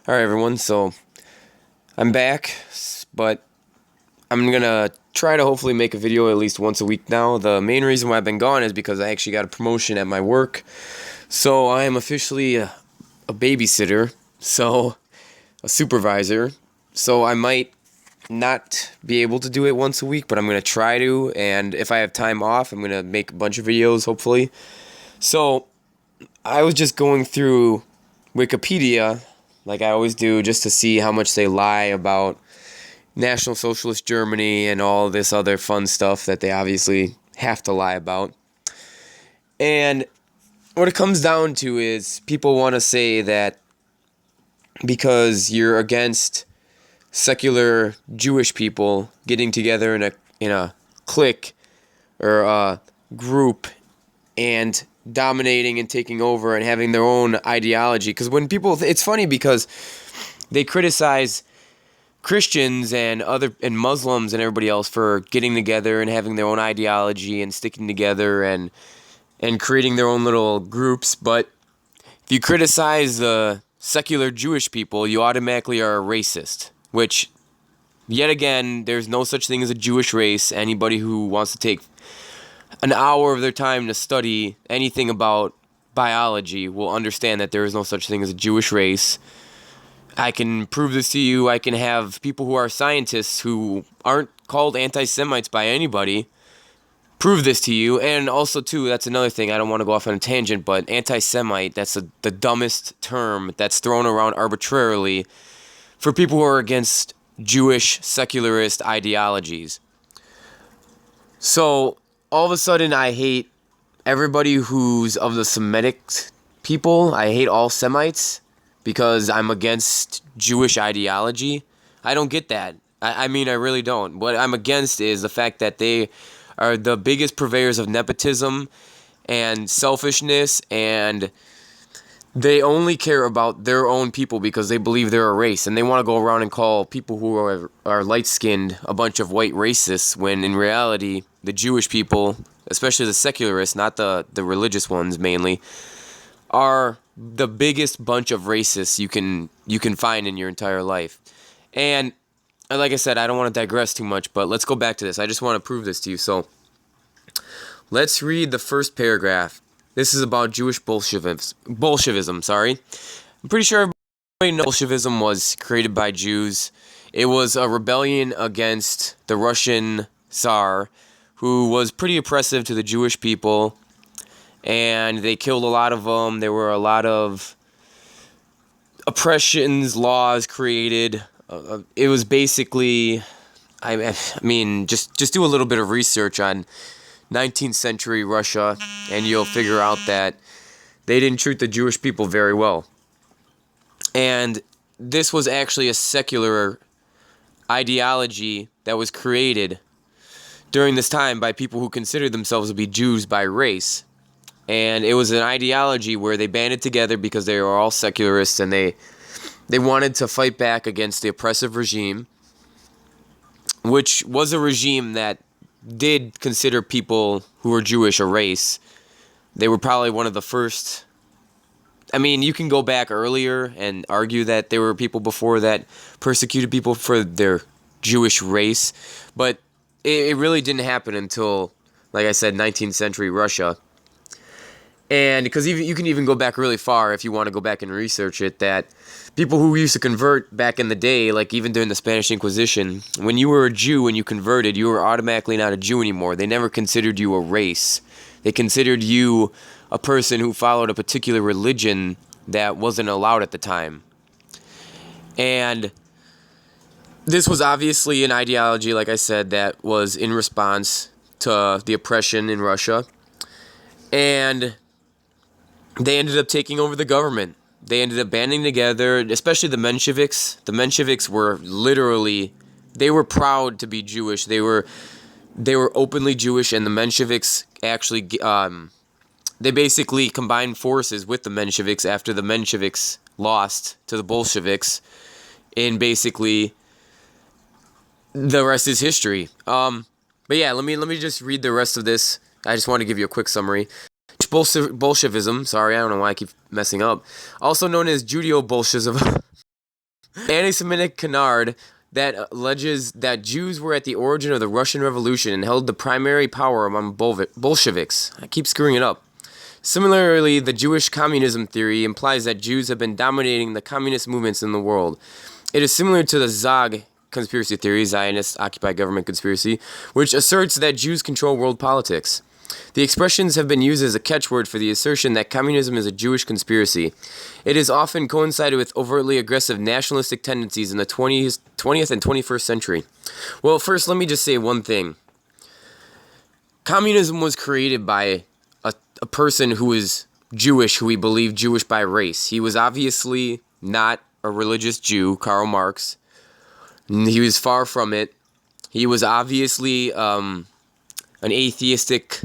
Alright everyone, so I'm back, but I'm gonna try to hopefully make a video at least once a week now. The main reason why I've been gone is because I actually got a promotion at my work, so I am officially a babysitter, so a supervisor, so I might not be able to do it once a week, but I'm gonna try to, and if I have time off, I'm gonna make a bunch of videos, hopefully. So, I was just going through Wikipedia, like I always do, just to see how much they lie about National Socialist Germany and all this other fun stuff that they obviously have to lie about. And what it comes down to is people want to say that because you're against secular Jewish people getting together in a clique or a group and dominating and taking over and having their own ideology. Because when people, it's funny because they criticize Christians and Muslims and everybody else for getting together and having their own ideology and sticking together and creating their own little groups. But if you criticize the secular Jewish people, you automatically are a racist. Which, yet again, there's no such thing as a Jewish race. Anybody who wants to take an hour of their time to study anything about biology will understand that there is no such thing as a Jewish race. I can prove this to you. I can have people who are scientists who aren't called anti-Semites by anybody prove this to you. And also, too, that's another thing. I don't want to go off on a tangent, but anti-Semite, that's the dumbest term that's thrown around arbitrarily for people who are against Jewish secularist ideologies. So, all of a sudden, I hate everybody who's of the Semitic people. I hate all Semites because I'm against Jewish ideology. I don't get that. I mean, I really don't. What I'm against is the fact that they are the biggest purveyors of nepotism and selfishness, and they only care about their own people because they believe they're a race, and they want to go around and call people who are light-skinned a bunch of white racists, when in reality, the Jewish people, especially the secularists, not the religious ones mainly, are the biggest bunch of racists you can find in your entire life. And like I said, I don't want to digress too much, but let's go back to this. I just want to prove this to you. So let's read the first paragraph. This is about Jewish Bolshevism, sorry. I'm pretty sure everybody knows Bolshevism was created by Jews. It was a rebellion against the Russian Tsar, who was pretty oppressive to the Jewish people, and they killed a lot of them. There were a lot of oppressions, laws created. It was basically, I mean, just do a little bit of research on 19th century Russia, and you'll figure out that they didn't treat the Jewish people very well. And this was actually a secular ideology that was created during this time by people who considered themselves to be Jews by race. And it was an ideology where they banded together because they were all secularists, and they wanted to fight back against the oppressive regime, which was a regime that did consider people who were Jewish a race. They were probably one of the first. I mean, you can go back earlier and argue that there were people before that persecuted people for their Jewish race, but it really didn't happen until, like I said, 19th century Russia. And because you can even go back really far if you want to go back and research it, that people who used to convert back in the day, like even during the Spanish Inquisition, when you were a Jew and you converted, you were automatically not a Jew anymore. They never considered you a race. They considered you a person who followed a particular religion that wasn't allowed at the time. And this was obviously an ideology, like I said, that was in response to the oppression in Russia. And they ended up taking over the government. They ended up banding together, especially the Mensheviks. The Mensheviks were literally, they were proud to be Jewish. They were openly Jewish, and the Mensheviks actually, they basically combined forces with the Mensheviks after the Mensheviks lost to the Bolsheviks. And basically, the rest is history. But yeah, let me just read the rest of this. I just want to give you a quick summary. Bolshevism, sorry, I don't know why I keep messing up, also known as Judeo-Bolshevism, anti-Semitic canard that alleges that Jews were at the origin of the Russian Revolution and held the primary power among Bolsheviks. I keep screwing it up. Similarly, the Jewish communism theory implies that Jews have been dominating the communist movements in the world. It is similar to the Zog conspiracy theory, Zionist occupied government conspiracy, which asserts that Jews control world politics. The expressions have been used as a catchword for the assertion that communism is a Jewish conspiracy. It has often coincided with overtly aggressive nationalistic tendencies in the 20th and 21st century. Well, first, let me just say one thing. Communism was created by a person who is Jewish, who we believe Jewish by race. He was obviously not a religious Jew, Karl Marx. He was far from it. He was obviously an atheistic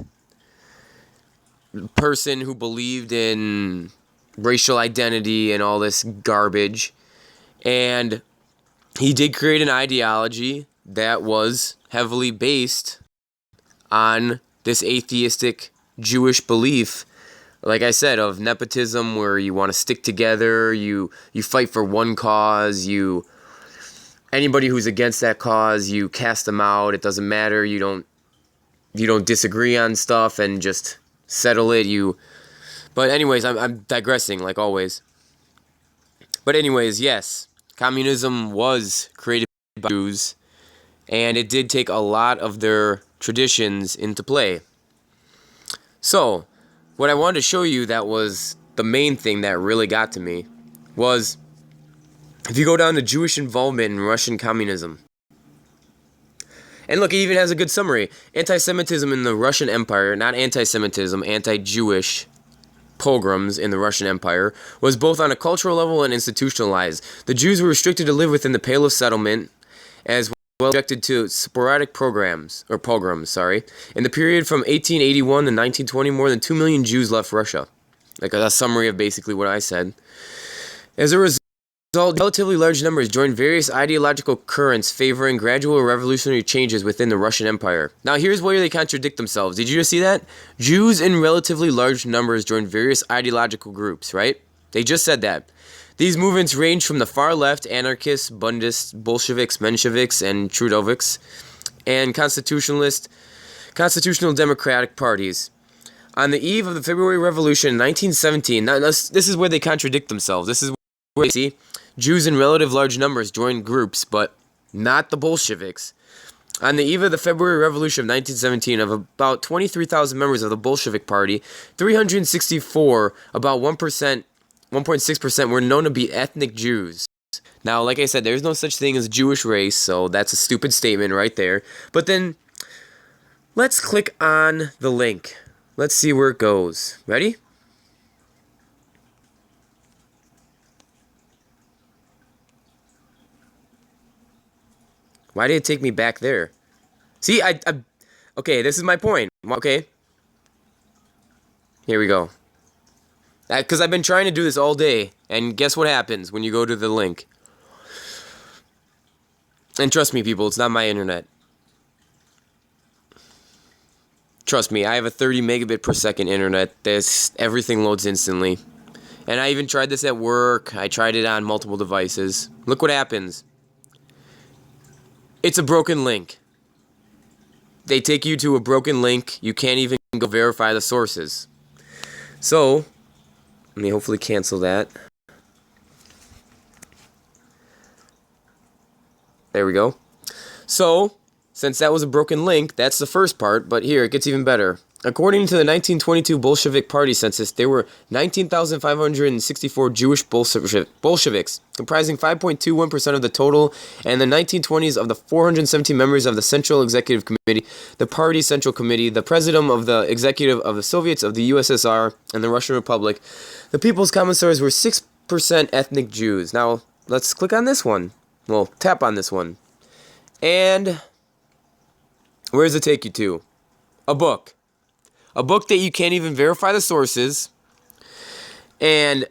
person who believed in racial identity and all this garbage. And he did create an ideology that was heavily based on this atheistic Jewish belief, like I said, of nepotism, where you want to stick together, you fight for one cause, anybody who's against that cause, you cast them out. It doesn't matter. You don't disagree on stuff and just settle it. But anyways, I'm digressing like always. But anyways, yes, communism was created by Jews, and it did take a lot of their traditions into play. So, what I wanted to show you that was the main thing that really got to me was, if you go down to Jewish involvement in Russian communism. And look, it even has a good summary. Anti-Semitism in the Russian Empire, not anti-Semitism, anti-Jewish pogroms in the Russian Empire, was both on a cultural level and institutionalized. The Jews were restricted to live within the Pale of Settlement, as well subjected to sporadic pogroms. In the period from 1881 to 1920, more than 2 million Jews left Russia. Like a summary of basically what I said. As a result, relatively large numbers joined various ideological currents favoring gradual revolutionary changes within the Russian Empire. Now here's where they contradict themselves. Did you just see that? Jews in relatively large numbers joined various ideological groups, right? They just said that. These movements range from the far left, anarchists, Bundists, Bolsheviks, Mensheviks, and Trudoviks, and constitutional democratic parties. On the eve of the February Revolution in 1917, now this is where they contradict themselves. This is where you see Jews in relative large numbers joined groups, but not the Bolsheviks. On the eve of the February Revolution of 1917, of about 23,000 members of the Bolshevik Party, 364, about 1.6%, were known to be ethnic Jews. Now, like I said, there's no such thing as Jewish race, so that's a stupid statement right there. But then, let's click on the link. Let's see where it goes. Ready? Why did it take me back there? See, okay, this is my point. Okay. Here we go. Because I've been trying to do this all day, and guess what happens when you go to the link? And trust me, people, it's not my internet. Trust me, I have a 30 megabit per second internet. Everything loads instantly. And I even tried this at work. I tried it on multiple devices. Look what happens. It's a broken link. They take you to a broken link. You can't even go verify the sources. So, let me hopefully cancel that. There we go. So, since that was a broken link, that's the first part, but here, it gets even better. According to the 1922 Bolshevik Party census, there were 19,564 Jewish Bolsheviks, comprising 5.21% of the total, and in the 1920s of the 417 members of the Central Executive Committee, the Party Central Committee, the President of the Executive of the Soviets of the USSR and the Russian Republic. The People's Commissars were 6% ethnic Jews. Now, let's click on this one. Well, tap on this one. And where does it take you to? A book. A book that you can't even verify the sources. And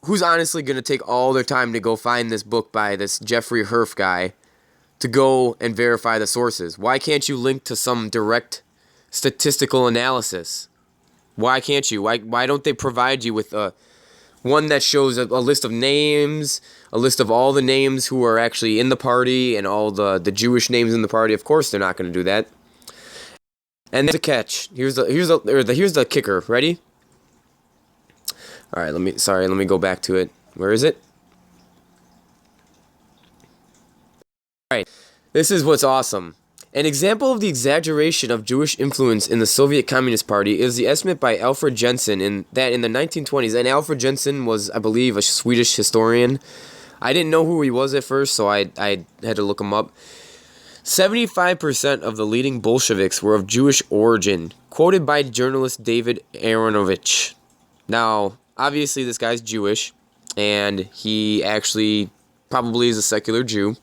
who's honestly going to take all their time to go find this book by this Jeffrey Herf guy to go and verify the sources? Why can't you link to some direct statistical analysis? Why can't you? Why don't they provide you with one that shows a list of names, a list of all the names who are actually in the party and all the Jewish names in the party. Of course, they're not going to do that. And there's a catch. Here's the kicker. Ready? All right. Let me go back to it. Where is it? All right. This is what's awesome. An example of the exaggeration of Jewish influence in the Soviet Communist Party is the estimate by Alfred Jensen in the 1920s. And Alfred Jensen was, I believe, a Swedish historian. I didn't know who he was at first, so I had to look him up. 75% of the leading Bolsheviks were of Jewish origin, quoted by journalist David Aronovich. Now, obviously, this guy's Jewish, and he actually probably is a secular Jew.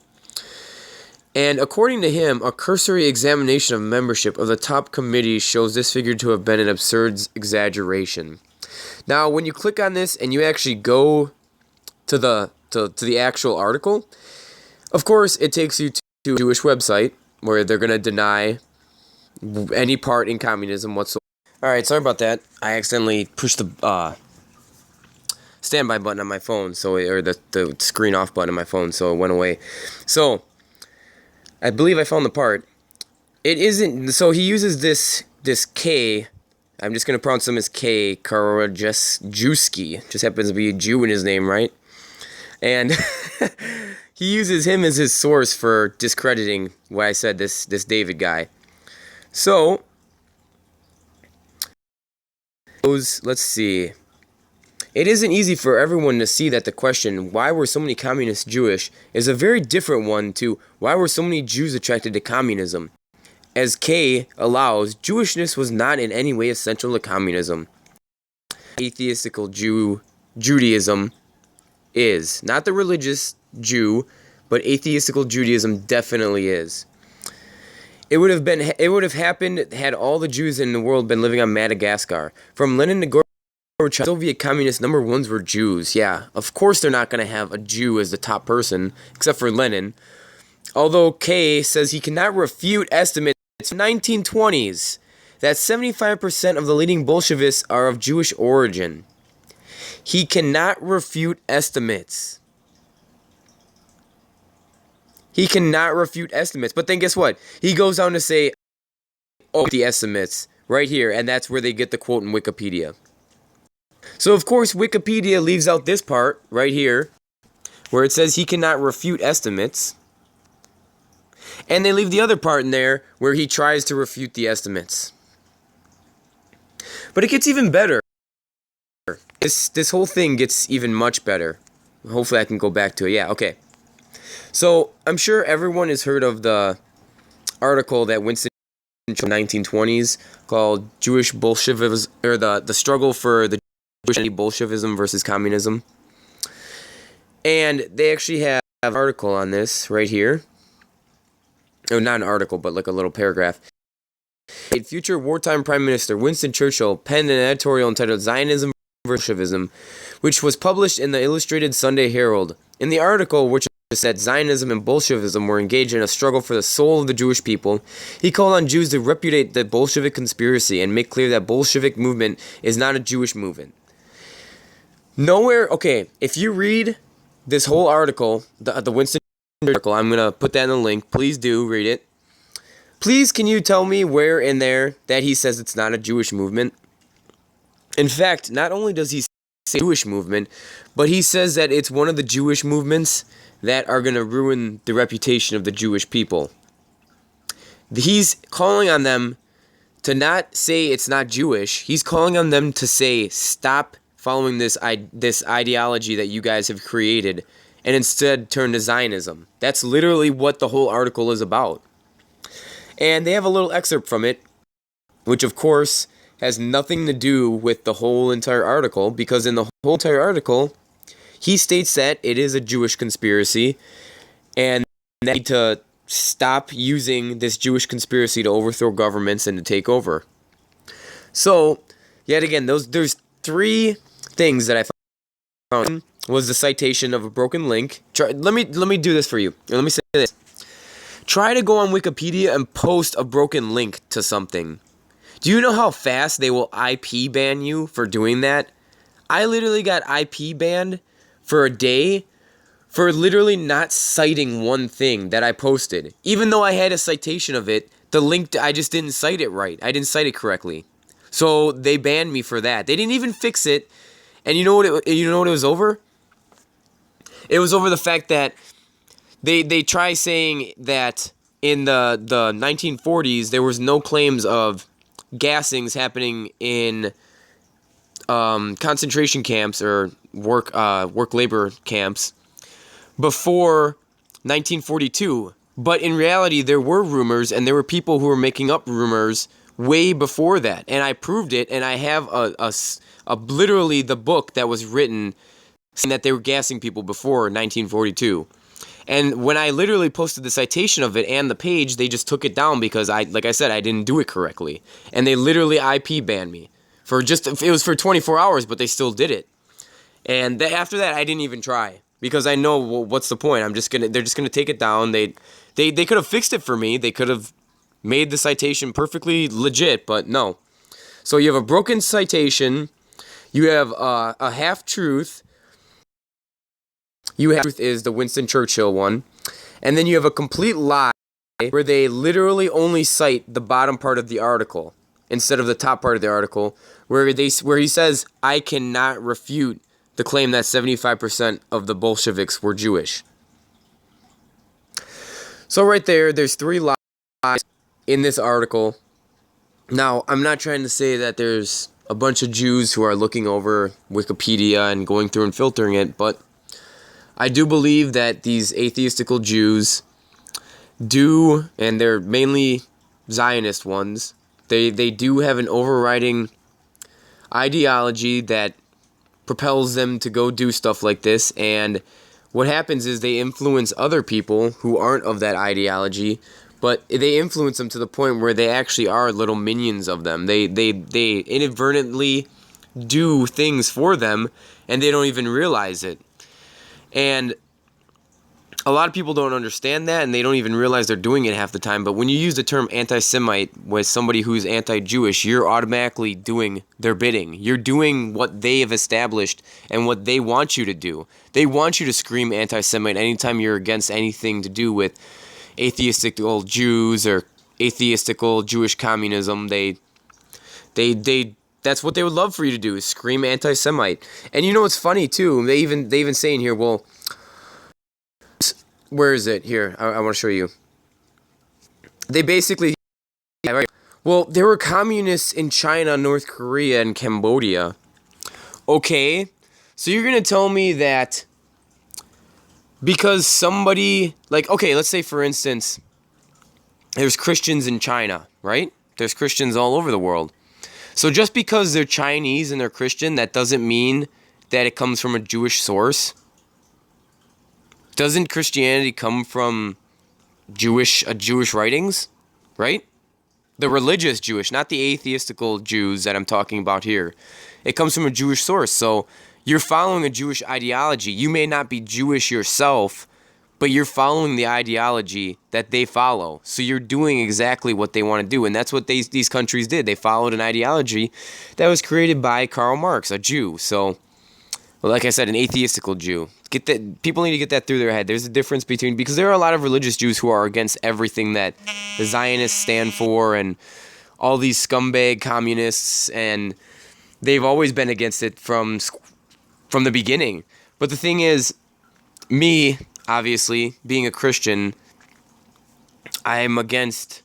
And according to him, a cursory examination of membership of the top committee shows this figure to have been an absurd exaggeration. Now, when you click on this and you actually go to the actual article, of course, it takes you to a Jewish website where they're going to deny any part in communism whatsoever. All right, sorry about that. I accidentally pushed the standby button on my phone, or the screen off button on my phone, so it went away. So I believe I found the part. It isn't, so he uses this K, I'm just going to pronounce him as K, Karajewski, just happens to be a Jew in his name, right? And he uses him as his source for discrediting what I said, this David guy. So, let's see. It isn't easy for everyone to see that the question, why were so many communists Jewish, is a very different one to why were so many Jews attracted to communism. As K allows, Jewishness was not in any way essential to communism. Atheistical Judaism is. Not the religious Jew, but atheistical Judaism definitely is. It would have happened had all the Jews in the world been living on Madagascar. From Lenin to Gorbachev, Soviet communist number ones were Jews. Yeah, of course they're not going to have a Jew as the top person, except for Lenin. Although K says he cannot refute estimates from the 1920s that 75% of the leading Bolsheviks are of Jewish origin. He cannot refute estimates. He cannot refute estimates. But then guess what? He goes on to say, oh, the estimates right here, and that's where they get the quote in Wikipedia. So, of course, Wikipedia leaves out this part right here where it says he cannot refute estimates. And they leave the other part in there where he tries to refute the estimates. But it gets even better. This whole thing gets even much better. Hopefully I can go back to it. Yeah, okay. So, I'm sure everyone has heard of the article that Winston in the 1920s called Jewish Bolshevism, or the struggle for the Judeo-Bolshevism versus communism. And they actually have an article on this right here. Oh, not an article, but like a little paragraph. Future wartime Prime Minister Winston Churchill penned an editorial entitled Zionism versus Bolshevism, which was published in the Illustrated Sunday Herald. In the article, which said Zionism and Bolshevism were engaged in a struggle for the soul of the Jewish people, he called on Jews to repudiate the Bolshevik conspiracy and make clear that Bolshevik movement is not a Jewish movement. Nowhere, okay, if you read this whole article, the Winston article, I'm going to put that in the link. Please do read it. Please, can you tell me where in there that he says it's not a Jewish movement? In fact, not only does he say Jewish movement, but he says that it's one of the Jewish movements that are going to ruin the reputation of the Jewish people. He's calling on them to not say it's not Jewish. He's calling on them to say, stop following this ideology that you guys have created, and instead turn to Zionism. That's literally what the whole article is about. And they have a little excerpt from it, which of course has nothing to do with the whole entire article, because in the whole entire article, he states that it is a Jewish conspiracy, and they need to stop using this Jewish conspiracy to overthrow governments and to take over. So, yet again, there's three things that I found. Was the citation of a broken link. Let me do this for you. Let me say this. Try to go on Wikipedia and post a broken link to something. Do you know how fast they will IP ban you for doing that? I literally got IP banned for a day for literally not citing one thing that I posted. Even though I had a citation of it, the link, I just didn't cite it right. I didn't cite it correctly. So they banned me for that. They didn't even fix it. And you know what it was over? It was over the fact that they try saying that in the 1940s there was no claims of gassings happening in concentration camps or work labor camps before 1942. But in reality, there were rumors, and there were people who were making up rumors way before that. And I proved it, and I have a literally the book that was written saying that they were gassing people before 1942. And when I literally posted the citation of it and the page, they just took it down because like I said, I didn't do it correctly. And they literally IP banned me for it was for 24 hours, but they still did it. And after that, I didn't even try because I know, well, what's the point? They're just gonna take it down. They could have fixed it for me. They could have made the citation perfectly legit, but no. So you have a broken citation. You have a half truth. Truth is the Winston Churchill one, and then you have a complete lie where they literally only cite the bottom part of the article instead of the top part of the article, where he says, "I cannot refute the claim that 75% of the Bolsheviks were Jewish." So right there's 3 lies in this article. Now, I'm not trying to say that there's a bunch of Jews who are looking over Wikipedia and going through and filtering it, but I do believe that these atheistical Jews do, and they're mainly Zionist ones, they do have an overriding ideology that propels them to go do stuff like this, and what happens is they influence other people who aren't of that ideology, but they influence them to the point where they actually are little minions of them. They inadvertently do things for them, and they don't even realize it. And a lot of people don't understand that, and they don't even realize they're doing it half the time. But when you use the term anti-Semite with somebody who's anti-Jewish, you're automatically doing their bidding. You're doing what they have established and what they want you to do. They want you to scream anti-Semite anytime you're against anything to do with atheistical Jews or atheistical Jewish communism. That's what they would love for you to do, is scream anti-Semite. And you know what's funny too? They even say in here, well, where is it? Here, I want to show you. They basically, well, there were communists in China, North Korea, and Cambodia. Okay, so you're going to tell me that because somebody, like, okay, let's say for instance, there's Christians in China, right? There's Christians all over the world. So just because they're Chinese and they're Christian, that doesn't mean that it comes from a Jewish source. Doesn't Christianity come from Jewish writings, right? The religious Jewish, not the atheistical Jews that I'm talking about here. It comes from a Jewish source. So you're following a Jewish ideology. You may not be Jewish yourself, but you're following the ideology that they follow. So you're doing exactly what they want to do. And that's what these countries did. They followed an ideology that was created by Karl Marx, a Jew. So, well, like I said, an atheistical Jew. People need to get that through their head. There's a difference between, because there are a lot of religious Jews who are against everything that the Zionists stand for and all these scumbag communists, and they've always been against it from the beginning. But the thing is, me, obviously, being a Christian, I'm against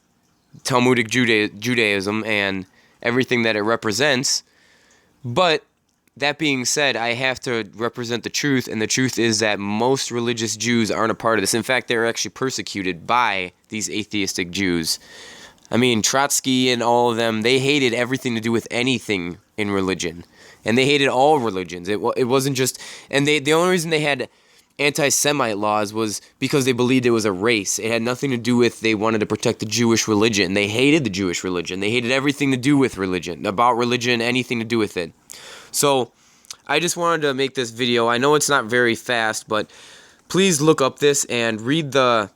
Talmudic Judaism and everything that it represents. But that being said, I have to represent the truth, and the truth is that most religious Jews aren't a part of this. In fact, they're actually persecuted by these atheistic Jews. I mean, Trotsky and all of them, they hated everything to do with anything in religion. And they hated all religions. It wasn't just... And the only reason they had anti-Semite laws was because they believed it was a race. It had nothing to do with they wanted to protect the Jewish religion. They hated the Jewish religion. They hated everything to do with religion, about religion, anything to do with it. So I just wanted to make this video. I know it's not very fast, but please look up this and read the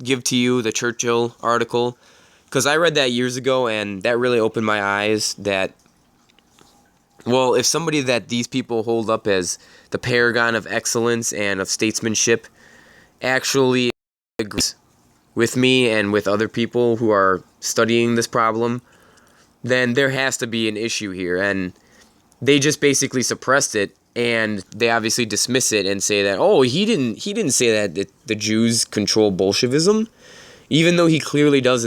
Give to You, the Churchill article, because I read that years ago, and that really opened my eyes that Well, if somebody that these people hold up as the paragon of excellence and of statesmanship actually agrees with me and with other people who are studying this problem, then there has to be an issue here. And they just basically suppressed it, and they obviously dismiss it and say that, oh, he didn't say that the Jews control Bolshevism, even though he clearly doesn't.